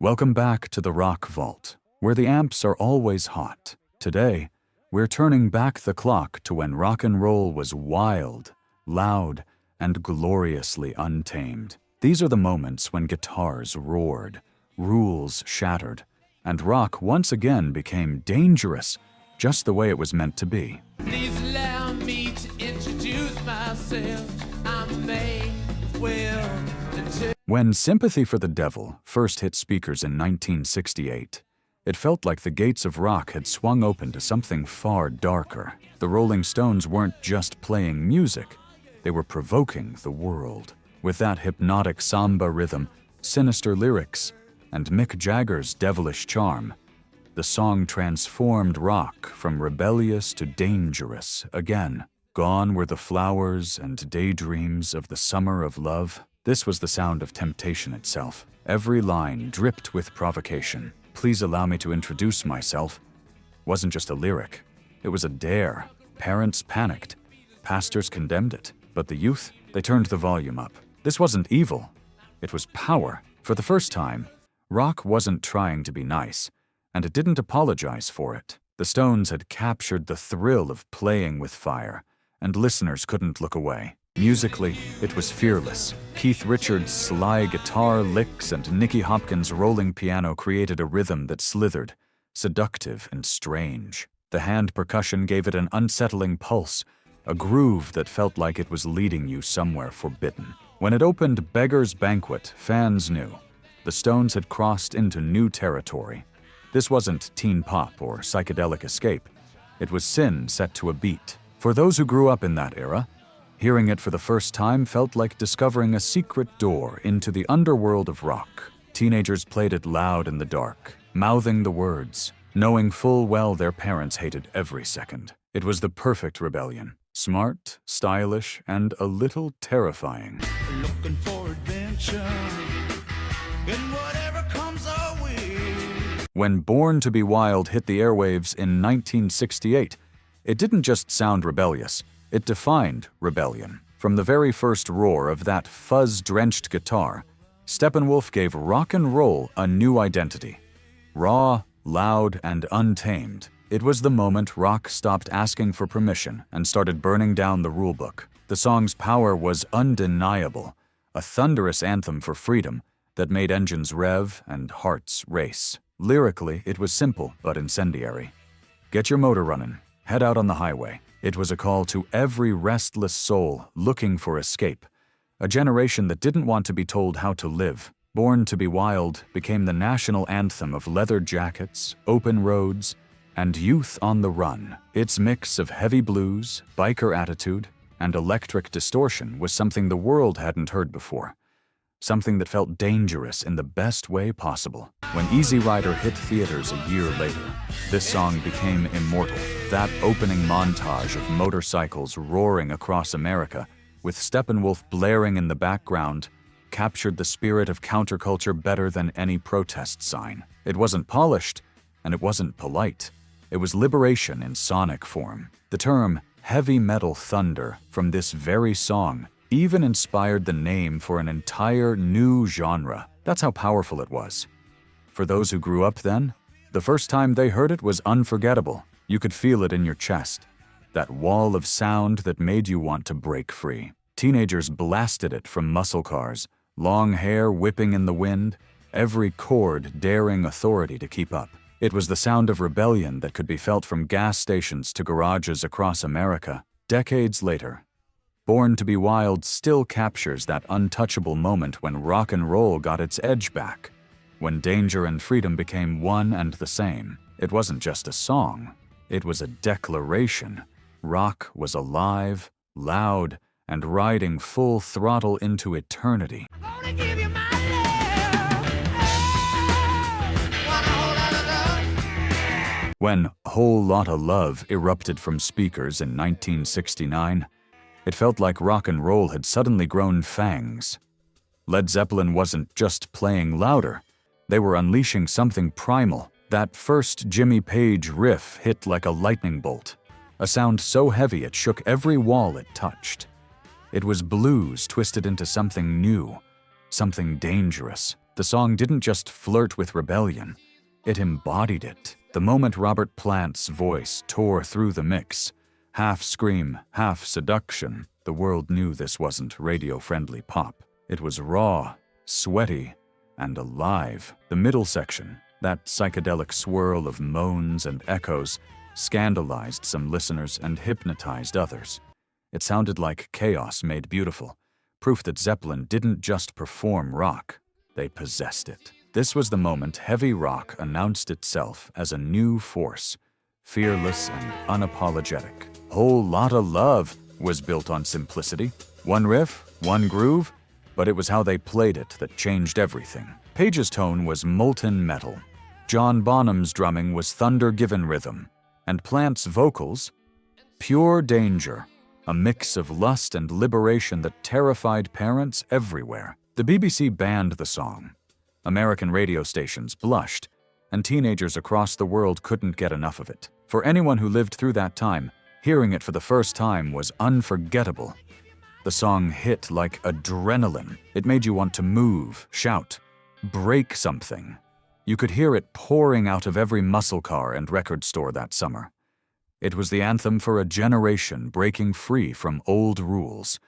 Welcome back to the Rock Vault, where the amps are always hot. Today, we're turning back the clock to when rock and roll was wild, loud, and gloriously untamed. These are the moments when guitars roared, rules shattered, and rock once again became dangerous, just the way it was meant to be. Please allow me to introduce myself. I'm May Will. When Sympathy for the Devil first hit speakers in 1968, it felt like the gates of rock had swung open to something far darker. The Rolling Stones weren't just playing music, they were provoking the world. With that hypnotic samba rhythm, sinister lyrics, and Mick Jagger's devilish charm, the song transformed rock from rebellious to dangerous again. Gone were the flowers and daydreams of the summer of love. This was the sound of temptation itself. Every line dripped with provocation. Please allow me to introduce myself wasn't just a lyric. It was a dare. Parents panicked. Pastors condemned it. But the youth, they turned the volume up. This wasn't evil. It was power. For the first time, rock wasn't trying to be nice, and it didn't apologize for it. The Stones had captured the thrill of playing with fire, and listeners couldn't look away. Musically, it was fearless. Keith Richards' sly guitar licks and Nicky Hopkins' rolling piano created a rhythm that slithered, seductive and strange. The hand percussion gave it an unsettling pulse, a groove that felt like it was leading you somewhere forbidden. When it opened Beggar's Banquet, fans knew the Stones had crossed into new territory. This wasn't teen pop or psychedelic escape. It was sin set to a beat. For those who grew up in that era, hearing it for the first time felt like discovering a secret door into the underworld of rock. Teenagers played it loud in the dark, mouthing the words, knowing full well their parents hated every second. It was the perfect rebellion. Smart, stylish, and a little terrifying. Looking for adventure in whatever comes our way. When Born to be Wild hit the airwaves in 1968, it didn't just sound rebellious. It defined rebellion. From the very first roar of that fuzz-drenched guitar, Steppenwolf gave rock and roll a new identity. Raw, loud, and untamed, it was the moment rock stopped asking for permission and started burning down the rulebook. The song's power was undeniable, a thunderous anthem for freedom that made engines rev and hearts race. Lyrically, it was simple but incendiary. Get your motor running, head out on the highway. It was a call to every restless soul looking for escape, a generation that didn't want to be told how to live. Born to be Wild became the national anthem of leather jackets, open roads, and youth on the run. Its mix of heavy blues, biker attitude, and electric distortion was something the world hadn't heard before. Something that felt dangerous in the best way possible. When Easy Rider hit theaters a year later, this song became immortal. That opening montage of motorcycles roaring across America, with Steppenwolf blaring in the background, captured the spirit of counterculture better than any protest sign. It wasn't polished, and it wasn't polite. It was liberation in sonic form. The term heavy metal thunder from this very song even inspired the name for an entire new genre. That's how powerful it was. For those who grew up then, the first time they heard it was unforgettable. You could feel it in your chest. That wall of sound that made you want to break free. Teenagers blasted it from muscle cars, long hair whipping in the wind, every chord daring authority to keep up. It was the sound of rebellion that could be felt from gas stations to garages across America. Decades later, Born to be Wild still captures that untouchable moment when rock and roll got its edge back, when danger and freedom became one and the same. It wasn't just a song, it was a declaration. Rock was alive, loud, and riding full throttle into eternity. When Whole Lotta Love erupted from speakers in 1969, it felt like rock and roll had suddenly grown fangs. Led Zeppelin wasn't just playing louder, they were unleashing something primal. That first Jimmy Page riff hit like a lightning bolt, a sound so heavy it shook every wall it touched. It was blues twisted into something new, something dangerous. The song didn't just flirt with rebellion, it embodied it. The moment Robert Plant's voice tore through the mix, half scream, half seduction, the world knew this wasn't radio-friendly pop. It was raw, sweaty, and alive. The middle section, that psychedelic swirl of moans and echoes, scandalized some listeners and hypnotized others. It sounded like chaos made beautiful, proof that Zeppelin didn't just perform rock, they possessed it. This was the moment heavy rock announced itself as a new force, fearless and unapologetic. Whole Lotta Love was built on simplicity. One riff, one groove, but it was how they played it that changed everything. Page's tone was molten metal. John Bonham's drumming was thunder-given rhythm. And Plant's vocals, pure danger, a mix of lust and liberation that terrified parents everywhere. The BBC banned the song. American radio stations blushed, and teenagers across the world couldn't get enough of it. For anyone who lived through that time, hearing it for the first time was unforgettable. The song hit like adrenaline. It made you want to move, shout, break something. You could hear it pouring out of every muscle car and record store that summer. It was the anthem for a generation breaking free from old rules.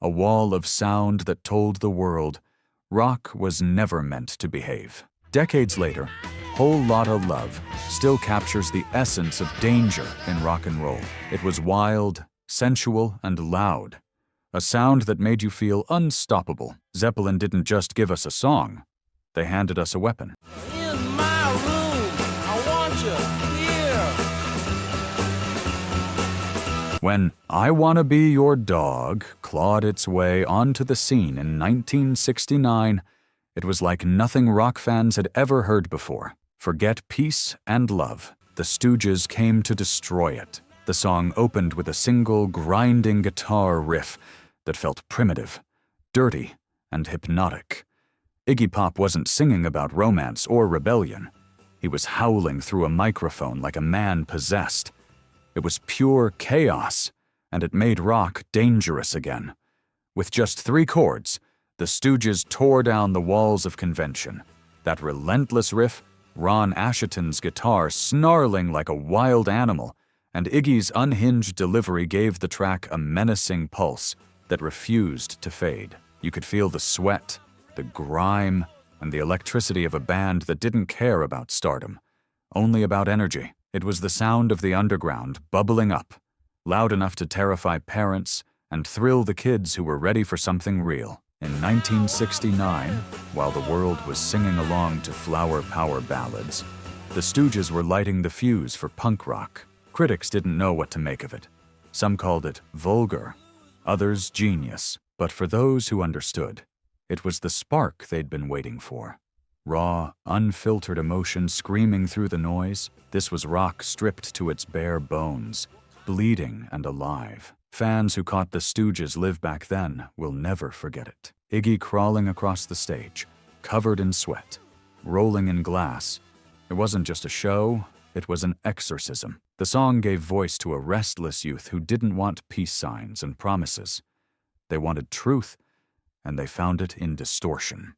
A wall of sound that told the world, rock was never meant to behave. Decades later, Whole Lotta Love still captures the essence of danger in rock and roll. It was wild, sensual, and loud. A sound that made you feel unstoppable. Zeppelin didn't just give us a song, they handed us a weapon. In my room, I want you here. When I Wanna Be Your Dog clawed its way onto the scene in 1969, it was like nothing rock fans had ever heard before. Forget peace and love. The Stooges came to destroy it. The song opened with a single grinding guitar riff that felt primitive, dirty, and hypnotic. Iggy Pop wasn't singing about romance or rebellion. He was howling through a microphone like a man possessed. It was pure chaos, and it made rock dangerous again. With just 3 chords, the Stooges tore down the walls of convention. That relentless riff, Ron Asheton's guitar snarling like a wild animal, and Iggy's unhinged delivery gave the track a menacing pulse that refused to fade. You could feel the sweat, the grime, and the electricity of a band that didn't care about stardom, only about energy. It was the sound of the underground bubbling up, loud enough to terrify parents and thrill the kids who were ready for something real. In 1969, while the world was singing along to flower power ballads, the Stooges were lighting the fuse for punk rock. Critics didn't know what to make of it. Some called it vulgar, others genius. But for those who understood, it was the spark they'd been waiting for. Raw, unfiltered emotion screaming through the noise, this was rock stripped to its bare bones, bleeding and alive. Fans who caught the Stooges live back then will never forget it. Iggy crawling across the stage, covered in sweat, rolling in glass. It wasn't just a show, it was an exorcism. The song gave voice to a restless youth who didn't want peace signs and promises. They wanted truth, and they found it in distortion.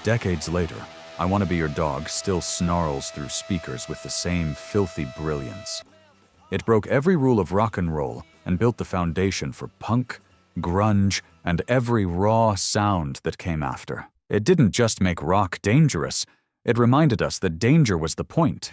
Decades later, I Wanna Be Your Dog still snarls through speakers with the same filthy brilliance. It broke every rule of rock and roll and built the foundation for punk, grunge, and every raw sound that came after. It didn't just make rock dangerous, it reminded us that danger was the point.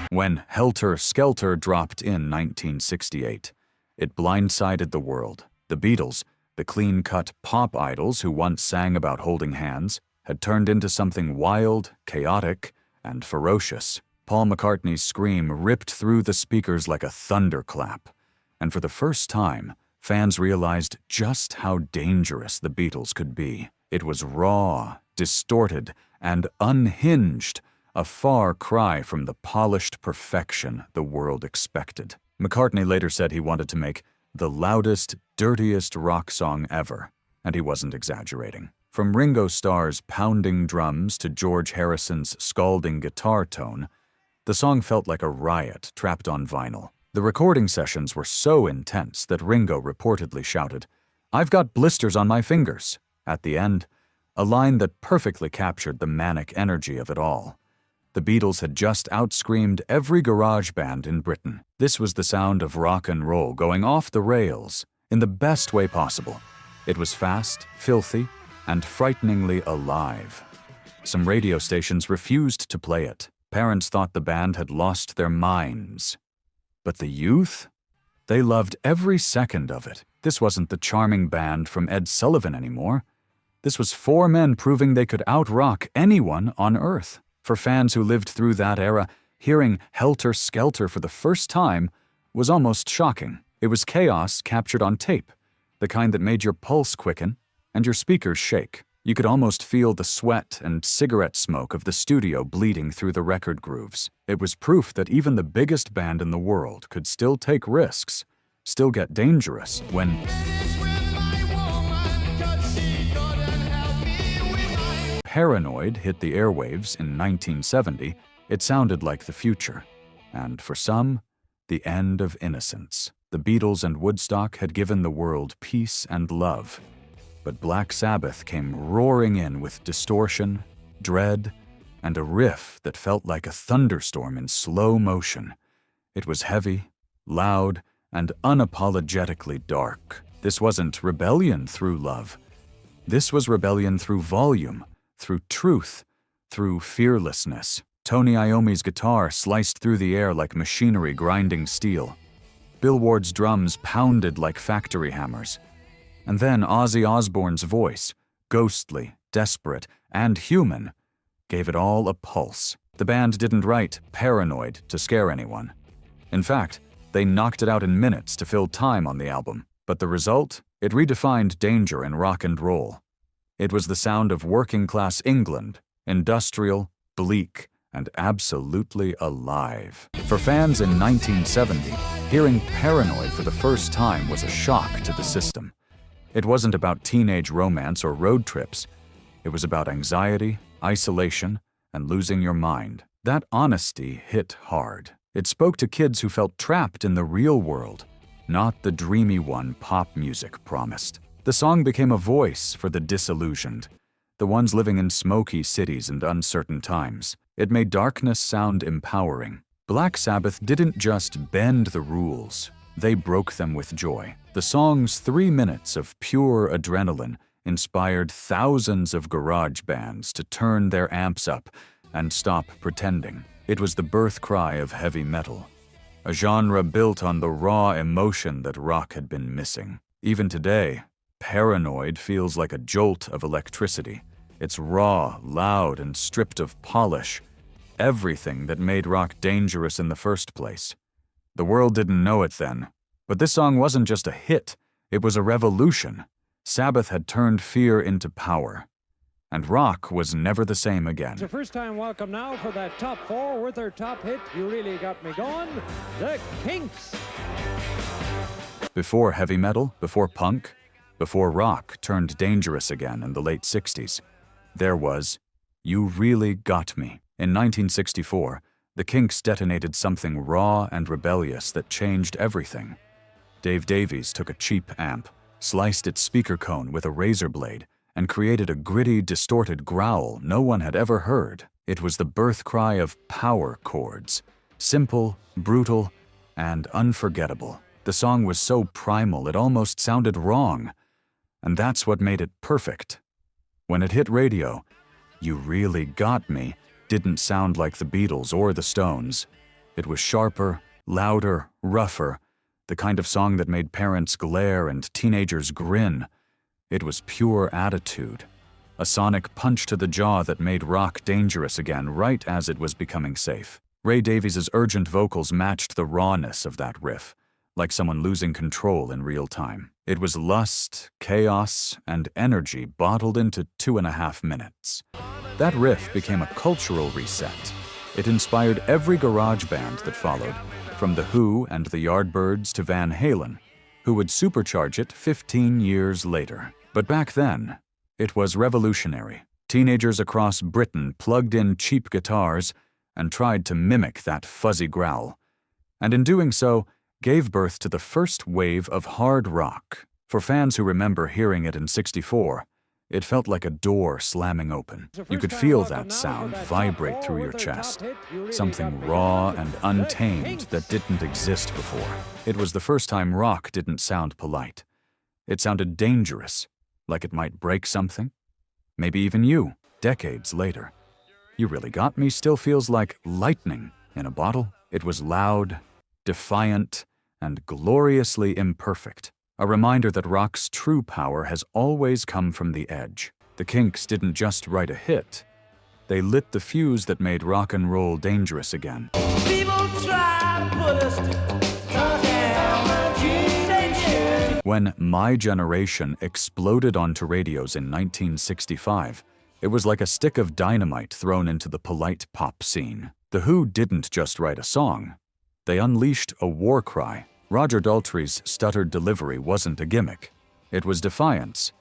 When Helter Skelter dropped in 1968, it blindsided the world. The Beatles, the clean-cut pop idols who once sang about holding hands, had turned into something wild, chaotic, and ferocious. Paul McCartney's scream ripped through the speakers like a thunderclap, and for the first time, fans realized just how dangerous the Beatles could be. It was raw, distorted, and unhinged, a far cry from the polished perfection the world expected. McCartney later said he wanted to make the loudest, dirtiest rock song ever, and he wasn't exaggerating. From Ringo Starr's pounding drums to George Harrison's scalding guitar tone, the song felt like a riot trapped on vinyl. The recording sessions were so intense that Ringo reportedly shouted, "I've got blisters on my fingers," at the end, a line that perfectly captured the manic energy of it all. The Beatles had just outscreamed every garage band in Britain. This was the sound of rock and roll going off the rails in the best way possible. It was fast, filthy, and frighteningly alive. Some radio stations refused to play it. Parents thought the band had lost their minds. But the youth? They loved every second of it. This wasn't the charming band from Ed Sullivan anymore. This was four men proving they could out-rock anyone on Earth. For fans who lived through that era, hearing Helter Skelter for the first time was almost shocking. It was chaos captured on tape, the kind that made your pulse quicken and your speakers shake. You could almost feel the sweat and cigarette smoke of the studio bleeding through the record grooves. It was proof that even the biggest band in the world could still take risks, still get dangerous when Paranoid hit the airwaves in 1970. It sounded like the future, and for some, the end of innocence. The Beatles and Woodstock had given the world peace and love, but Black Sabbath came roaring in with distortion, dread, and a riff that felt like a thunderstorm in slow motion. It was heavy, loud, and unapologetically dark. This wasn't rebellion through love. This was rebellion through volume, through truth, through fearlessness. Tony Iommi's guitar sliced through the air like machinery grinding steel. Bill Ward's drums pounded like factory hammers. And then Ozzy Osbourne's voice, ghostly, desperate, and human, gave it all a pulse. The band didn't write Paranoid to scare anyone. In fact, they knocked it out in minutes to fill time on the album. But the result? It redefined danger in rock and roll. It was the sound of working-class England, industrial, bleak, and absolutely alive. For fans in 1970, hearing Paranoid for the first time was a shock to the system. It wasn't about teenage romance or road trips. It was about anxiety, isolation, and losing your mind. That honesty hit hard. It spoke to kids who felt trapped in the real world, not the dreamy one pop music promised. The song became a voice for the disillusioned, the ones living in smoky cities and uncertain times. It made darkness sound empowering. Black Sabbath didn't just bend the rules, they broke them with joy. The song's 3 minutes of pure adrenaline inspired thousands of garage bands to turn their amps up and stop pretending. It was the birth cry of heavy metal, a genre built on the raw emotion that rock had been missing. Even today, Paranoid feels like a jolt of electricity. It's raw, loud, and stripped of polish. Everything that made rock dangerous in the first place. The world didn't know it then, but this song wasn't just a hit, it was a revolution. Sabbath had turned fear into power, and rock was never the same again. It's your first time welcome now for that top four with their top hit, You Really Got Me Going, The Kinks. Before heavy metal, before punk, before rock turned dangerous again in the late 60s, there was You Really Got Me. In 1964, the Kinks detonated something raw and rebellious that changed everything. Dave Davies took a cheap amp, sliced its speaker cone with a razor blade, and created a gritty, distorted growl no one had ever heard. It was the birth cry of power chords, simple, brutal, and unforgettable. The song was so primal it almost sounded wrong, and that's what made it perfect. When it hit radio, You Really Got Me didn't sound like the Beatles or the Stones. It was sharper, louder, rougher, the kind of song that made parents glare and teenagers grin. It was pure attitude, a sonic punch to the jaw that made rock dangerous again right as it was becoming safe. Ray Davies' urgent vocals matched the rawness of that riff, like someone losing control in real time. It was lust, chaos, and energy bottled into 2.5 minutes. That riff became a cultural reset. It inspired every garage band that followed, from The Who and the Yardbirds to Van Halen, who would supercharge it 15 years later. But back then, it was revolutionary. Teenagers across Britain plugged in cheap guitars and tried to mimic that fuzzy growl, and in doing so, gave birth to the first wave of hard rock. For fans who remember hearing it in '64, it felt like a door slamming open. You could feel that sound vibrate through your chest, something raw and untamed that didn't exist before. It was the first time rock didn't sound polite. It sounded dangerous, like it might break something. Maybe even you, decades later. You Really Got Me still feels like lightning in a bottle. It was loud, defiant, and gloriously imperfect. A reminder that rock's true power has always come from the edge. The Kinks didn't just write a hit. They lit the fuse that made rock and roll dangerous again. People try to put us down. When My Generation exploded onto radios in 1965, it was like a stick of dynamite thrown into the polite pop scene. The Who didn't just write a song. They unleashed a war cry. Roger Daltrey's stuttered delivery wasn't a gimmick. It was defiance.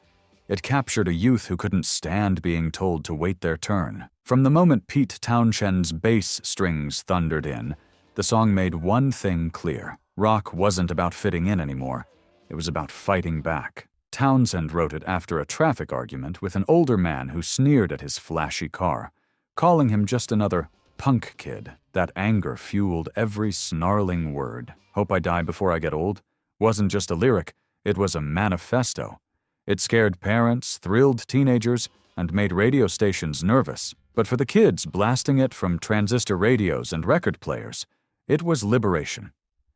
It captured a youth who couldn't stand being told to wait their turn. From the moment Pete Townshend's bass strings thundered in, the song made one thing clear. Rock wasn't about fitting in anymore. It was about fighting back. Townshend wrote it after a traffic argument with an older man who sneered at his flashy car, calling him just another punk kid. That anger fueled every snarling word. Hope I Die Before I Get Old wasn't just a lyric, it was a manifesto. It scared parents, thrilled teenagers, and made radio stations nervous. But for the kids blasting it from transistor radios and record players, it was liberation.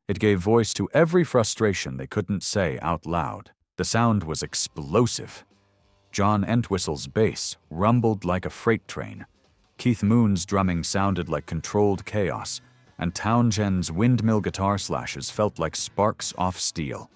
It gave voice to every frustration they couldn't say out loud. The sound was explosive. John Entwistle's bass rumbled like a freight train. Keith Moon's drumming sounded like controlled chaos, and Townshend's windmill guitar slashes felt like sparks off steel.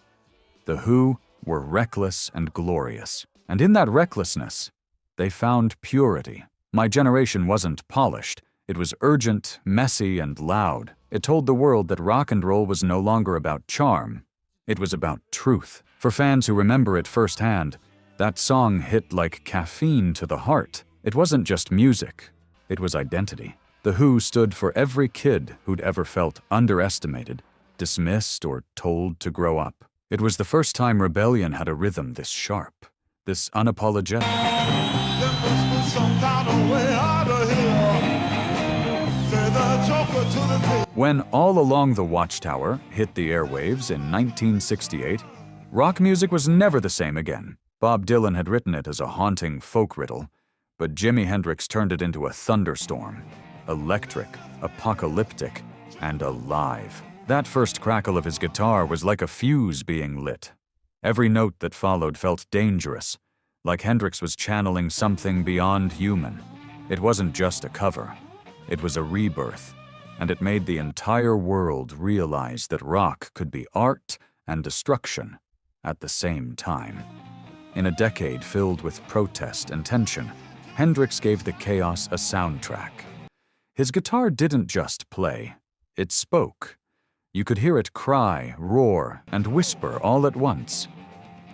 The Who were reckless and glorious, and in that recklessness, they found purity. My Generation wasn't polished. It was urgent, messy, and loud. It told the world that rock and roll was no longer about charm. It was about truth. For fans who remember it firsthand, that song hit like caffeine to the heart. It wasn't just music. It was identity. The Who stood for every kid who'd ever felt underestimated, dismissed, or told to grow up. It was the first time rebellion had a rhythm this sharp, this unapologetic. There must be some kind of way out of here. Say the joker to the thief. When All Along the Watchtower hit the airwaves in 1968, rock music was never the same again. Bob Dylan had written it as a haunting folk riddle, but Jimi Hendrix turned it into a thunderstorm. Electric, apocalyptic, and alive. That first crackle of his guitar was like a fuse being lit. Every note that followed felt dangerous, like Hendrix was channeling something beyond human. It wasn't just a cover. It was a rebirth, and it made the entire world realize that rock could be art and destruction at the same time. In a decade filled with protest and tension, Hendrix gave the chaos a soundtrack. His guitar didn't just play, it spoke. You could hear it cry, roar, and whisper all at once.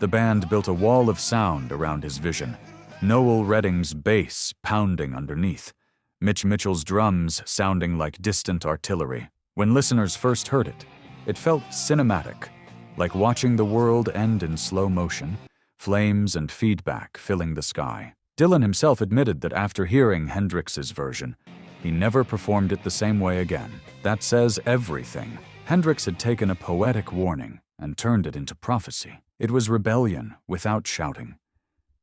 The band built a wall of sound around his vision. Noel Redding's bass pounding underneath, Mitch Mitchell's drums sounding like distant artillery. When listeners first heard it, it felt cinematic, like watching the world end in slow motion, flames and feedback filling the sky. Dylan himself admitted that after hearing Hendrix's version, he never performed it the same way again. That says everything. Hendrix had taken a poetic warning and turned it into prophecy. It was rebellion without shouting,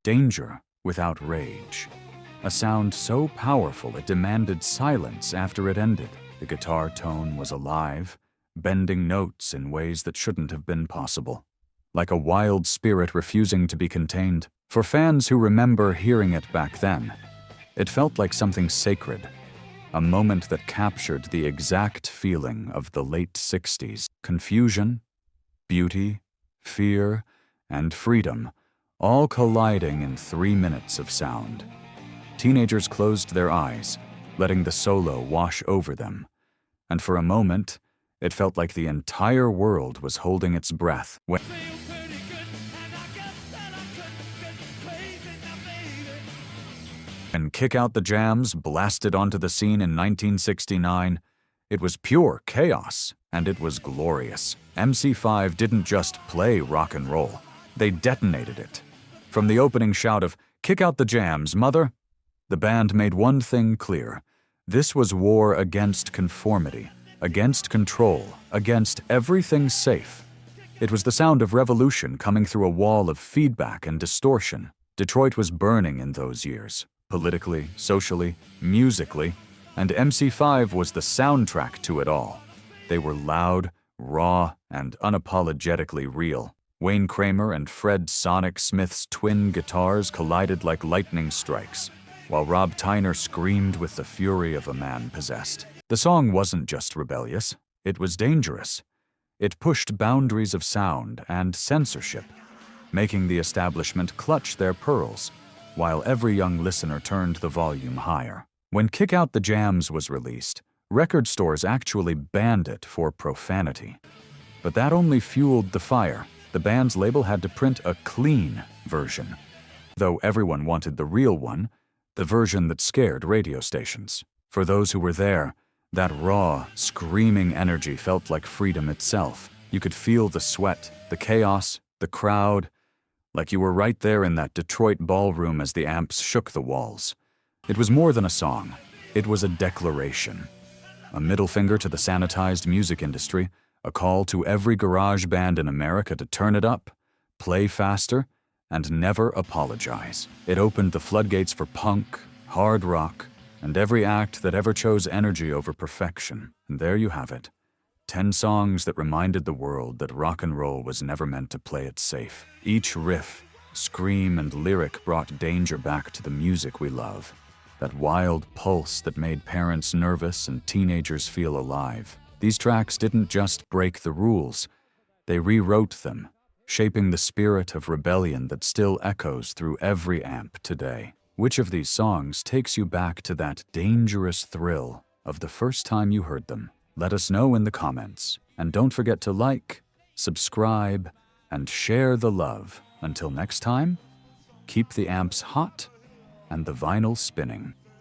danger without rage. A sound so powerful it demanded silence after it ended. The guitar tone was alive, bending notes in ways that shouldn't have been possible. Like a wild spirit refusing to be contained. For fans who remember hearing it back then, it felt like something sacred. A moment that captured the exact feeling of the late 60s. Confusion, beauty, fear, and freedom, all colliding in 3 minutes of sound. Teenagers closed their eyes, letting the solo wash over them. And for a moment, it felt like the entire world was holding its breath. When Kick Out the Jams blasted onto the scene in 1969, it was pure chaos, and it was glorious. MC5 didn't just play rock and roll. They detonated it. From the opening shout of, "Kick out the jams, mother!" the band made one thing clear. This was war against conformity, against control, against everything safe. It was the sound of revolution coming through a wall of feedback and distortion. Detroit was burning in those years, politically, socially, musically, and MC5 was the soundtrack to it all. They were loud, raw, and unapologetically real. Wayne Kramer and Fred Sonic Smith's twin guitars collided like lightning strikes, while Rob Tyner screamed with the fury of a man possessed. The song wasn't just rebellious, it was dangerous. It pushed boundaries of sound and censorship, making the establishment clutch their pearls, while every young listener turned the volume higher. When Kick Out the Jams was released, record stores actually banned it for profanity. But that only fueled the fire. The band's label had to print a clean version, though everyone wanted the real one, the version that scared radio stations. For those who were there, that raw, screaming energy felt like freedom itself. You could feel the sweat, the chaos, the crowd, like you were right there in that Detroit ballroom as the amps shook the walls. It was more than a song. It was a declaration. A middle finger to the sanitized music industry, a call to every garage band in America to turn it up, play faster, and never apologize. It opened the floodgates for punk, hard rock, and every act that ever chose energy over perfection. And there you have it. 10 songs that reminded the world that rock and roll was never meant to play it safe. Each riff, scream, and lyric brought danger back to the music we love. That wild pulse that made parents nervous and teenagers feel alive. These tracks didn't just break the rules, they rewrote them, shaping the spirit of rebellion that still echoes through every amp today. Which of these songs takes you back to that dangerous thrill of the first time you heard them? Let us know in the comments. And don't forget to like, subscribe, and share the love. Until next time, keep the amps hot and the vinyl spinning.